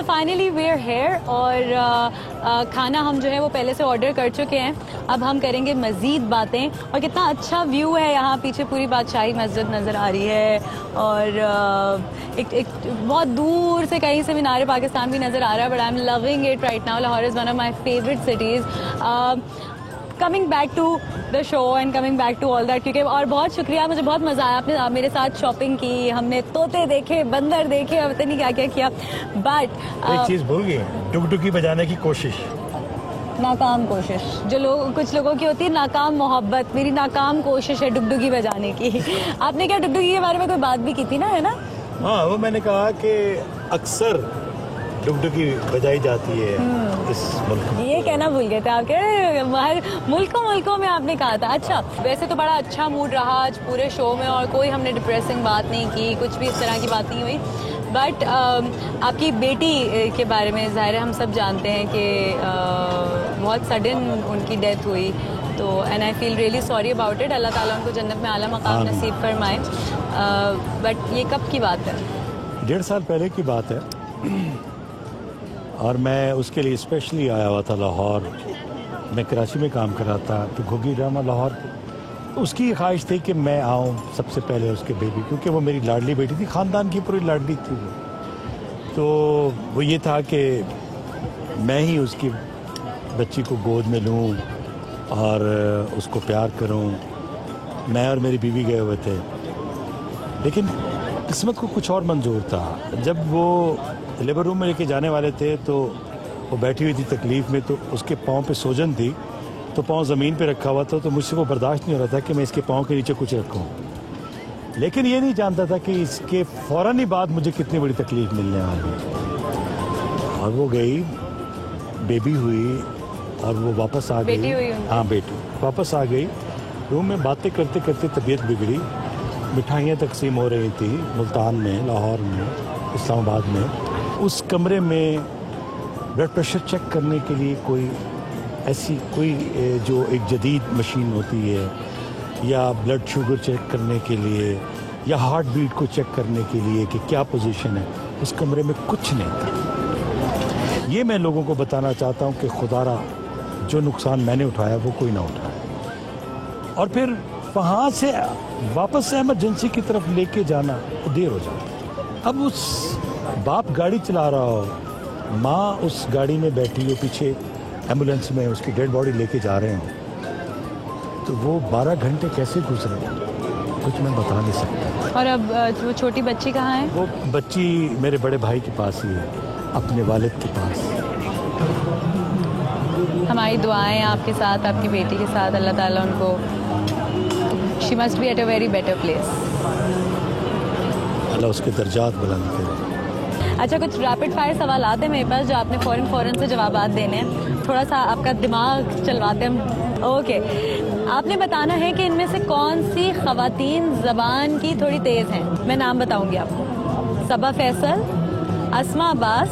Finally we are here और खाना हम जो है वो पहले से ऑर्डर कर चुके हैं। अब हम करेंगे मज़ीद बातें। और कितना अच्छा व्यू है यहाँ, पीछे पूरी बादशाही मस्जिद नज़र आ रही है और एक बहुत दूर से कहीं से मीनार पाकिस्तान भी नज़र आ रहा है। But I am loving it right now. Lahore is one of my favourite cities. Coming back to the show and coming back to all that, क्योंकि और बहुत शुक्रिया, मुझे बहुत मज़ा आया। आपने मेरे साथ शॉपिंग की, हमने तोते देखे, बंदर देखे, पता नहीं क्या क्या किया। बट एक चीज़ भूल गई, डुगडुगी बजाने की कोशिश, नाकाम कोशिश जो कुछ लोगों की होती है, नाकाम मोहब्बत। मेरी नाकाम कोशिश है डुगडुगी बजाने की। आपने क्या डुगडुगी के बारे में कोई बात भी की थी ना, है ना? हाँ, वो मैंने कहा कि अक्सर डुगडुगी बजाई जाती है इस मुल्क में। ये कहना भूल गए थे आपके, मुल्कों में आपने कहा था। अच्छा, वैसे तो बड़ा अच्छा मूड रहा आज पूरे शो में और कोई हमने डिप्रेसिंग बात नहीं की, कुछ भी इस तरह की बात नहीं हुई। बट आपकी बेटी के बारे में ज़ाहिर है हम सब जानते हैं कि बहुत सडन उनकी डेथ हुई, तो and I feel really sorry about it. Allah Taala उनको जन्नत में आला मकाम नसीब फरमाए। बट ये कब की बात है? 1.5 साल पहले की बात है और मैं उसके लिए स्पेशली आया हुआ था लाहौर। मैं कराची में काम कर रहा था, तो घुगी ड्रामा लाहौर। उसकी ख्वाहिश थी कि मैं आऊँ सबसे पहले उसके बेबी, क्योंकि वो मेरी लाडली बेटी थी, ख़ानदान की पूरी लाडली थी वो। तो वो ये था कि मैं ही उसकी बच्ची को गोद में लूँ और उसको प्यार करूँ। मैं और मेरी बीवी गए हुए थे, लेकिन किस्मत को कुछ और मंजूर था। जब वो लेबर रूम में लेके जाने वाले थे तो वो बैठी हुई थी तकलीफ़ में, तो उसके पाँव पे सोजन थी, तो पाँव ज़मीन पे रखा हुआ था, तो मुझसे वो बर्दाश्त नहीं हो रहा था कि मैं इसके पाँव के नीचे कुछ रखूँ। लेकिन ये नहीं जानता था कि इसके फ़ौरन ही बाद मुझे कितनी बड़ी तकलीफ़ मिलने वाली। और वो गई, बेबी हुई और वो वापस आ गई। हाँ, बेटी वापस आ गई। रूम में बातें करते करते तबीयत बिगड़ी। मिठाइयाँ तकसीम हो रही थी मुल्तान में, लाहौर में, इस्लामाबाद में। उस कमरे में ब्लड प्रेशर चेक करने के लिए कोई ऐसी जो एक जदीद मशीन होती है, या ब्लड शुगर चेक करने के लिए, या हार्ट बीट को चेक करने के लिए कि क्या पोजीशन है, उस कमरे में कुछ नहीं था। ये मैं लोगों को बताना चाहता हूँ कि खुदारा जो नुकसान मैंने उठाया वो कोई ना उठाए। और फिर वहाँ से वापस से इमरजेंसी की तरफ लेके जाना तो देर हो जाता। अब उस बाप गाड़ी चला रहा हो, माँ उस गाड़ी में बैठी हो, पीछे एम्बुलेंस में उसकी डेड बॉडी लेके जा रहे हो, तो वो 12 घंटे कैसे गुजरे कुछ मैं बता नहीं सकता। और अब वो छोटी बच्ची कहाँ है? वो बच्ची मेरे बड़े भाई के पास ही है, अपने वालिद के पास। हमारी दुआएं आपके साथ, आपकी बेटी के साथ। अल्लाह ताला उनको, she must be at a very better place. Allah उसके दर्जात बुलंद करे। अच्छा, कुछ रैपिड फायर सवाल आते हैं मेरे पास जो आपने फ़ौरन से जवाबात देने हैं। थोड़ा सा आपका दिमाग चलवाते हैं। ओके, आपने बताना है कि इनमें से कौन सी ख़वातीन ज़बान की थोड़ी तेज़ हैं। मैं नाम बताऊंगी आपको। सबा फैसल, अस्मा अब्बास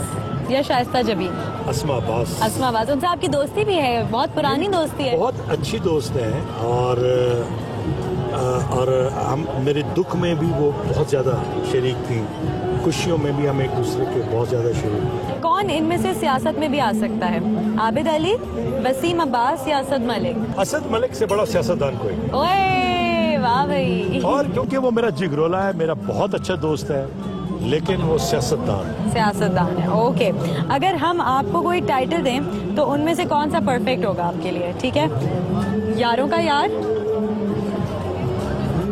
या शाइस्ता जबीन? अस्मा अब्बास। अस्मा अब्बास, उनसे आपकी दोस्ती भी है, बहुत पुरानी दोस्ती है। बहुत अच्छी दोस्त है और हम मेरे दुख में भी वो बहुत ज़्यादा शरीक थी, खुशियों में भी हम एक दूसरे के बहुत ज़्यादा शरीक। कौन इनमें से सियासत में भी आ सकता है? आबिद अली, वसीम अब्बास या असद मलिक? असद मलिक से बड़ा सियासतदान कोई। ओए वाह भाई। और क्योंकि वो मेरा जिगरोला है, मेरा बहुत अच्छा दोस्त है, लेकिन वो सियासतदान है। ओके, अगर हम आपको कोई टाइटल दें तो उनमें से कौन सा परफेक्ट होगा आपके लिए? ठीक है, यारों का यार,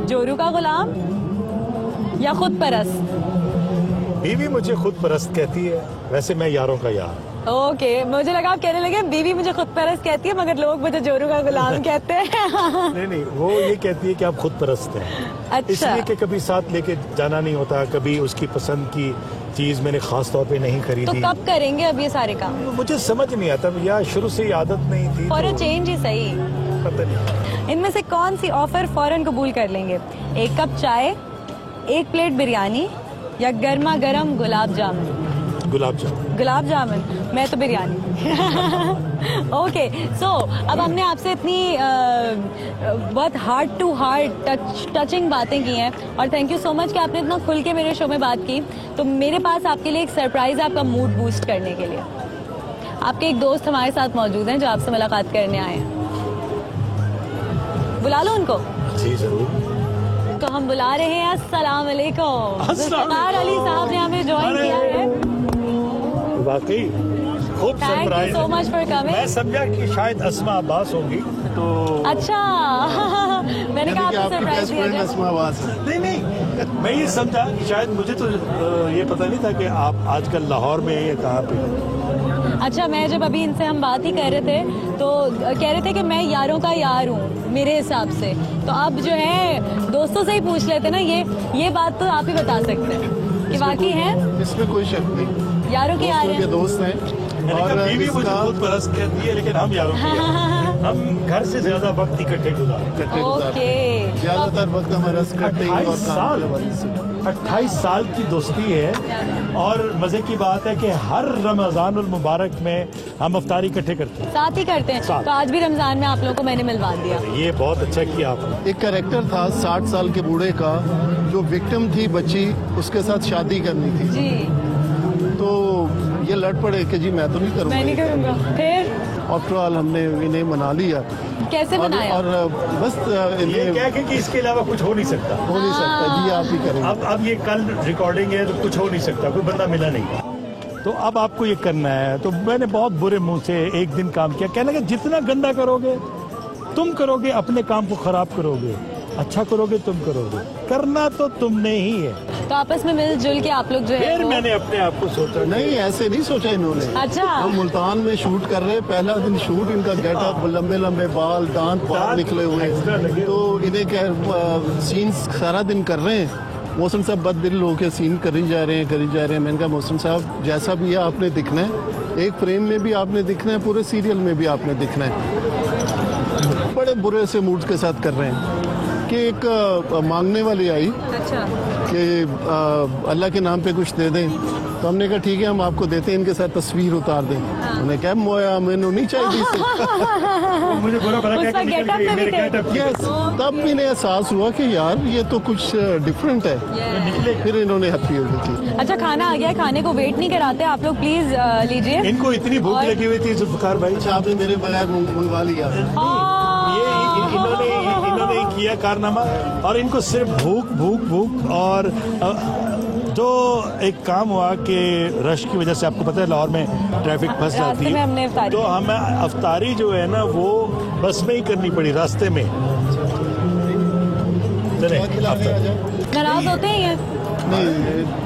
जोरू का गुलाम या खुद परस्त? बीवी मुझे खुद परस्त कहती है, वैसे मैं यारों का यार। ओके, मुझे लगा आप कहने लगे बीवी मुझे खुद परस्त कहती है मगर लोग मुझे जोरू का गुलाम कहते हैं। नहीं, वो ये कहती है कि आप खुद परस्त हैं। अच्छा। इसलिए कि कभी साथ लेके जाना नहीं होता, कभी उसकी पसंद की चीज मैंने खास तौर पे नहीं खरीदी। तो कब करेंगे अब ये सारे काम? मुझे समझ नहीं आता, या शुरू से ही आदत नहीं थी। फॉर चेंज ही सही। पता नहीं। इनमें से कौन सी ऑफर फौरन कबूल कर लेंगे? 1 कप चाय, 1 प्लेट बिरयानी या गर्मा गर्म गुलाब जामुन? गुलाब जामुन। गुलाब जामुन, मैं तो बिरयानी। ओके, सो अब हमने आपसे इतनी बहुत हार्ट टू हार्ट टचिंग बातें की हैं और थैंक यू सो मच कि आपने इतना खुल के मेरे शो में बात की। तो मेरे पास आपके लिए एक सरप्राइज है आपका मूड बूस्ट करने के लिए। आपके एक दोस्त हमारे साथ मौजूद हैं जो आपसे मुलाकात करने आए हैं। बुला लो उनको। जी जरूर। तो हम बुला रहे हैं अस्सलाम वालेकुम। जुल्फ़िकार अली साहब ने हमें ज्वाइन किया है। वाकई खूब surprise. So much for coming. मैं समझा कि शायद अस्मा अब्बास होंगी तो अच्छा। मैंने कहा आपको सरप्राइज दिया जाए। अस्मा अब्बास नहीं मैं ये समझा कि शायद मुझे तो ये पता नहीं था कि आप आजकल लाहौर में हैं या कहाँ पे। अच्छा, मैं जब अभी इनसे हम बात ही कर रहे थे तो कह रहे थे कि मैं यारों का यार हूँ मेरे हिसाब से। तो अब जो है दोस्तों से ही पूछ लेते ना, ये बात तो आप ही बता सकते हैं कि वाकई है। इसमें कोई शक नहीं, यारों के यार हैं। दोस्त हैं। और बीवी मुझे बहुत बरस कहती है लेकिन हम यारों के यार। हम घर से ज्यादा वक्त इकट्ठे गुजारते। ओके, ज्यादातर वक्त हमारा इकट्ठे ही और 28 साल की दोस्ती है और मजे की बात है कि हर रमजानुल मुबारक में हम अफ्तारी इकट्ठे करते हैं, साथ ही करते हैं। साथ। तो आज भी रमजान में आप लोगों को मैंने मिलवा दिया। ये बहुत अच्छा किया आपने। एक कैरेक्टर था 60 साल के बूढ़े का जो विक्टिम थी बच्ची, उसके साथ शादी करनी थी जी, तो ये लड़ पड़े कि जी मैं तो नहीं मैं नहीं करूँगा। करूँगा। फिर आफ्टर ऑल हमने इन्हें मना लिया। कैसे बनाया? और बस ये इन्हें क्या है कि इसके अलावा कुछ हो नहीं सकता। हो नहीं सकता जी, आप ही करेंगे। अब ये कल रिकॉर्डिंग है तो कुछ हो नहीं सकता, कोई बंदा मिला नहीं। तो अब आपको ये करना है। तो मैंने बहुत बुरे मुंह से एक दिन काम किया, कहने लगा जितना गंदा करोगे तुम करोगे, अपने काम को खराब करोगे, अच्छा करोगे तुम करोगे, करना तो तुमने ही है। तो आपस में मिलजुल के आप लोग जो है फिर वो- मैंने अपने आप को सोचा नहीं, ऐसे नहीं सोचा इन्होंने। अच्छा। हम मुल्तान में शूट कर रहे, पहला दिन शूट, इनका गेटअप, लंबे लंबे बाल, दांत बाहर निकले हुए, एक्स्ट्रा लगे। तो इन्हें क्या सीन्स सारा दिन कर रहे हैं। मोहसिन साहब बद दिल होकर सीन करी जा रहे हैं। मैंने कहा मोहसिन साहब जैसा भी है आपने दिखना है, एक फ्रेम में भी आपने दिखना है, पूरे सीरियल में भी आपने दिखना है। बड़े बुरे से मूड के साथ कर रहे हैं कि एक मांगने वाली आई अच्छा, कि अल्लाह के नाम पे कुछ दे दें, तो हमने कहा ठीक है हम आपको देते हैं, इनके साथ तस्वीर उतार दें। उन्हें क्या मोया मैंने नहीं चाहिए मुझे बुरा पता उसका क्या गेटअप में भी थे। यस, तब इन्हें एहसास हुआ कि यार ये तो कुछ डिफरेंट है। फिर इन्होंने हैप्पी हो गई थी। अच्छा, खाना आ गया, खाने को वेट नहीं कराते आप लोग, प्लीज लीजिए। इनको इतनी भूख और- लगी हुई थी जुल्फ़िकार भाई, अच्छा आपने मेरे बगैर मंगवा लिया। इन्होंने ही किया कारनामा। और इनको सिर्फ भूख और जो एक काम हुआ कि रश की वजह से, आपको पता है लाहौर में ट्रैफिक फंस रास्ते जाती में हमने है, इफ्तारी तो हमें अफ्तारी जो है ना वो बस में ही करनी पड़ी, रास्ते में। चले, नाराज होते हैं ये?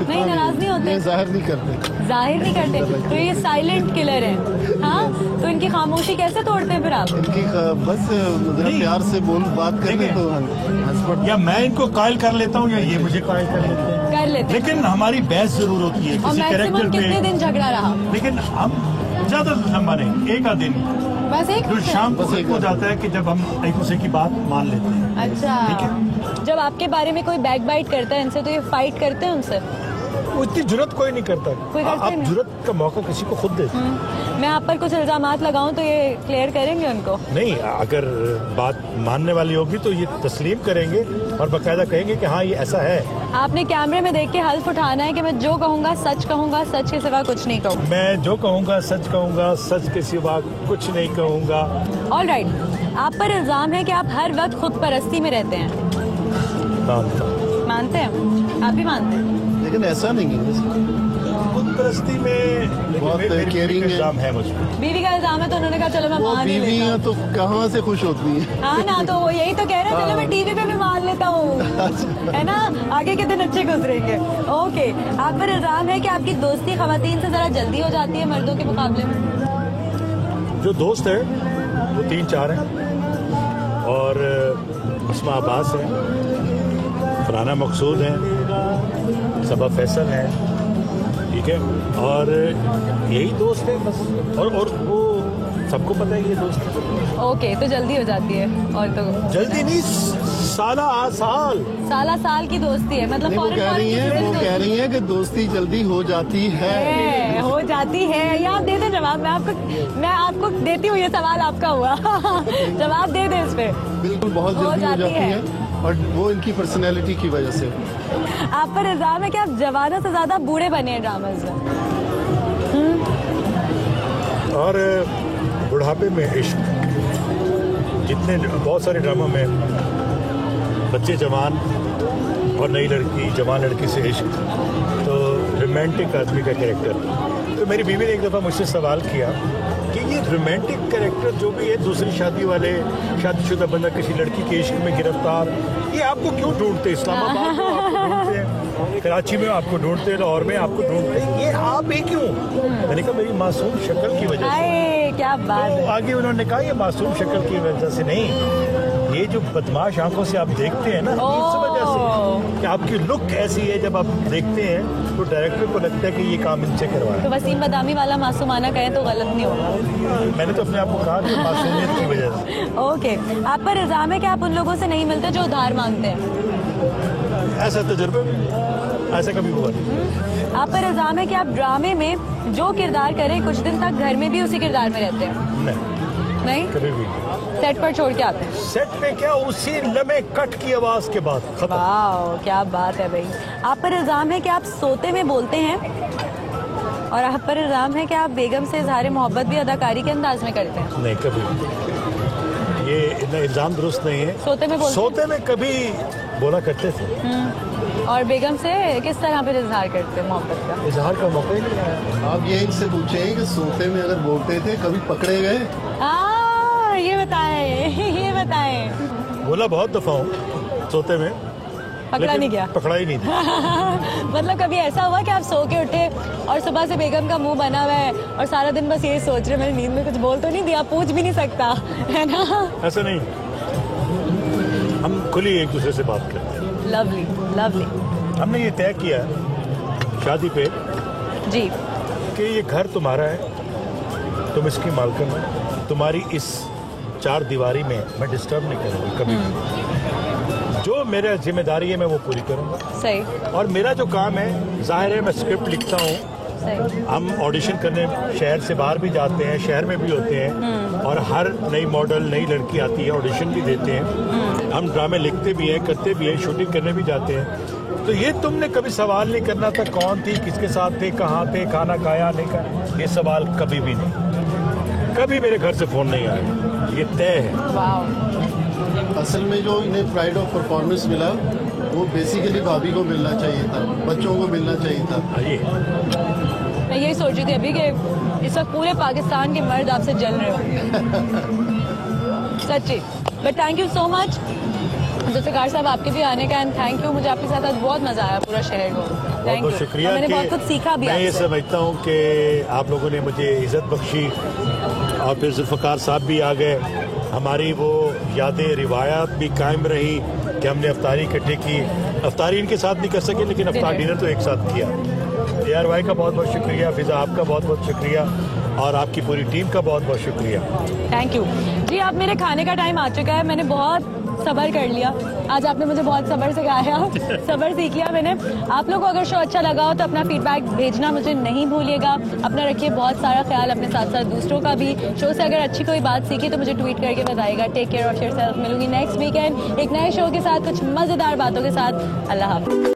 नहीं, नाराज नहीं होते। जाहिर नहीं करते। जाहिर नहीं करते। तो ये साइलेंट किलर है। हाँ, तो इनकी खामोशी कैसे तोड़ते हैं फिर आप? इनकी बस जरा प्यार से बात करने तो हंस या मैं इनको कायल कर लेता हूँ या ये मुझे कायल कर लेते हैं, कर लेते हैं। लेकिन हमारी बहस जरूर होती है और किसी कैरेक्टर मैक्सिमम कितने पे। दिन झगड़ा रहा? लेकिन हम ज्यादा लंबा नहीं, एक आध दिन, बस एक जो शाम को बस एक हो जाता है कि जब हम एक दूसरे की बात मान लेते हैं। अच्छा, जब आपके बारे में कोई बैक बाइट करता है इनसे तो ये फाइट करते हैं उनसे? वो इतनी जुर्रत कोई नहीं करता। कोई करता आप नहीं। जुर्रत का मौका किसी को खुद देते हैं। मैं आप पर कुछ इल्जामात लगाऊं तो ये क्लियर करेंगे उनको? नहीं, अगर बात मानने वाली होगी तो ये तस्लीम करेंगे और बाकायदा कहेंगे कि हाँ ये ऐसा है। आपने कैमरे में देख के हल्फ उठाना है कि मैं जो कहूंगा, सच के सिवा कुछ नहीं कहूँ। मैं जो कहूँगा, सच के सिवा कुछ नहीं कहूँगा। ऑल राइट, आप पर इल्जाम है कि आप हर वक्त खुद परस्ती में रहते हैं। मानते हैं? आप भी मानते हैं? लेकिन ऐसा नहीं है। खुद परस्ती में बहुत caring है। इल्जाम है मुझ पर। बीवी का इल्जाम है तो उन्होंने कहा चलो मैं वो मान ही बीवी लेता हैं हूँ। तो कहाँ से खुश होती हैं। हाँ ना, तो वो यही तो कह रहे हैं, चलो मैं टीवी पे भी मान लेता हूँ, है ना, आगे के दिन अच्छे गुजरेंगे। ओके, आप पर इल्जाम है कि आपकी दोस्ती खवातीन से जरा जल्दी हो जाती है मर्दों के मुकाबले में। जो दोस्त है वो 3-4 हैं और अस्मा अब्बास है, फराना मकसूद है, सबा फैसल है, ठीक है, और यही दोस्त है बस। और वो सबको पता है ये दोस्त है। ओके, तो जल्दी हो जाती है। और तो जल्दी नहीं, साला साल की दोस्ती है, मतलब नहीं, वो फौरन कह रही फौरन हैं की कि दोस्ती जल्दी हो जाती है। हो जाती है, या आप दे दें जवाब। मैं आपको देती हूँ, ये सवाल आपका हुआ। जवाब दे दें इस पे। बिल्कुल, बहुत जल्दी हो जाती है और वो इनकी पर्सनैलिटी की वजह से। आप पर इल्जाम है कि आप जवानों से ज्यादा बूढ़े बने हैं ड्रामाज में। और बुढ़ापे में इश्क, जितने बहुत सारे ड्रामा में बच्चे जवान और नई लड़की जवान लड़की से इश्क, तो रोमांटिक आदमी का कैरेक्टर। तो मेरी बीवी ने एक दफ़ा मुझसे सवाल किया कि ये रोमांटिक कैरेक्टर जो भी है, दूसरी शादी वाले शादीशुदा बंदा किसी लड़की के इश्क में गिरफ्तार, ये आपको क्यों ढूंढते? इस्लामाबाद में आपको ढूंढते हैं, कराची में आपको ढूंढते हैं, लाहौर में आपको ढूंढते हैं, ये आप ही क्यों? मैंने कहा मेरी मासूम शक्ल की वजह से। क्या बात तो आगे उन्होंने कहा ये मासूम शक्ल की वजह से नहीं, ये जो बदमाश आंखों से आप देखते हैं ना, इस वजह से कि आपकी लुक ऐसी है, जब आप देखते हैं तो डायरेक्टर को लगता है कि ये काम इनसे करवाएं। तो वसीम बदामी वाला मासूमाना कहें तो गलत नहीं होगा। मैंने तो अपने आप को कहा कि मासूमियत की वजह से। ओके, आप पर इल्जाम है कि आप उन लोगों से नहीं मिलते जो उधार मांगते हैं। ऐसा तजुर्बा ऐसा कभी हुआ नहीं। आप पर इल्जाम है कि आप ड्रामे में जो किरदार करें कुछ दिन तक घर में भी उसी किरदार में रहते हैं। नहीं कभी भी सेट पर छोड़ के आते हैं। सेट पे क्या, उसी लम्हे कट की आवाज के बाद खत्म। वाह, क्या बात है भाई। आप पर इल्जाम है कि आप सोते में बोलते हैं, और आप पर इल्जाम है कि आप बेगम से इजहार मोहब्बत भी अदाकारी के अंदाज में करते हैं। नहीं, कभी ये इतना इल्जाम दुरुस्त नहीं है। सोते में बोलते, सोते में कभी बोला करते थे। और बेगम से किस तरह पे इजहार करते हैं मोहब्बत का? इजहार का मौका ही नहीं आया। आप ये इनसे पूछें कि सोते में अगर बोलते थे कभी पकड़े गए? ये बताएं, ये बताएं। बोला बहुत दफा हूँ सोते में, पकड़ा नहीं गया। पकड़ा ही नहीं था। मतलब कभी ऐसा हुआ कि आप सो के उठे और सुबह से बेगम का मुंह बना हुआ है और सारा दिन बस यही सोच रहे, मैंने नींद में कुछ बोल तो नहीं दिया, पूछ भी नहीं सकता, है ना? ऐसा नहीं, हम खुली एक दूसरे से बात करते हैं। Lovely lovely. हमने ये तय किया शादी पे जी कि ये घर तुम्हारा है, तुम इसकी मालकिन हो, तुम्हारी इस चार दीवारी में मैं डिस्टर्ब नहीं करूँगा कभी भी। जो मेरा जिम्मेदारी है मैं वो पूरी करूँगा। सही। और मेरा जो काम है, जाहिर है मैं स्क्रिप्ट लिखता हूँ, हम ऑडिशन करने शहर से बाहर भी जाते हैं, शहर में भी होते हैं, और हर नई मॉडल नई लड़की आती है, ऑडिशन भी देते हैं, हम ड्रामे लिखते भी हैं, करते भी हैं, शूटिंग करने भी जाते हैं। तो ये तुमने कभी सवाल नहीं करना था कौन थी, किसके साथ थे, कहाँ थे, खाना खाया नहीं खाया, ये सवाल कभी भी नहीं। कभी मेरे घर से फोन नहीं आया, ये तय है। असल में जो इन्हें प्राइड ऑफ परफॉर्मेंस मिला वो बेसिकली भाभी को मिलना चाहिए था, बच्चों को मिलना चाहिए था। मैं यही सोच रही थी अभी कि इस वक्त पूरे पाकिस्तान के मर्द आपसे जल रहे हो। सच्ची। But thank you so much Zulfikar साहब, आपके भी आने का, एंड थैंक यू। मुझे आपके साथ आज बहुत मजा आया पूरा शहर को। बहुत बहुत शुक्रिया। मैंने बहुत कुछ सीखा भी। मैं ये समझता हूँ कि आप लोगों ने मुझे इज्जत बख्शी, और फिर जुल्फ़िकार साहब भी आ गए, हमारी वो यादें रिवायात भी कायम रही कि हमने अफ्तारी इकट्ठे की। अफ्तारी इनके साथ नहीं कर सके, लेकिन अफ्तार डिनर तो एक साथ किया। AR भाई का बहुत बहुत शुक्रिया, फिजा आपका बहुत बहुत शुक्रिया, और आपकी पूरी टीम का बहुत बहुत शुक्रिया। थैंक यू जी। अब मेरे खाने का टाइम आ चुका है, मैंने बहुत सब्र कर लिया, आज आपने मुझे बहुत सब्र सिखाया, सब्र सीख लिया मैंने। आप लोगों को अगर शो अच्छा लगा हो तो अपना फीडबैक भेजना मुझे नहीं भूलिएगा। अपना रखिए बहुत सारा ख्याल, अपने साथ साथ दूसरों का भी। शो से अगर अच्छी कोई बात सीखी तो मुझे ट्वीट करके बताइएगा। Take care of yourself. मिलूंगी नेक्स्ट वीकेंड एक नए शो के साथ, कुछ मजेदार बातों के साथ। अल्लाह हाफ़िज़।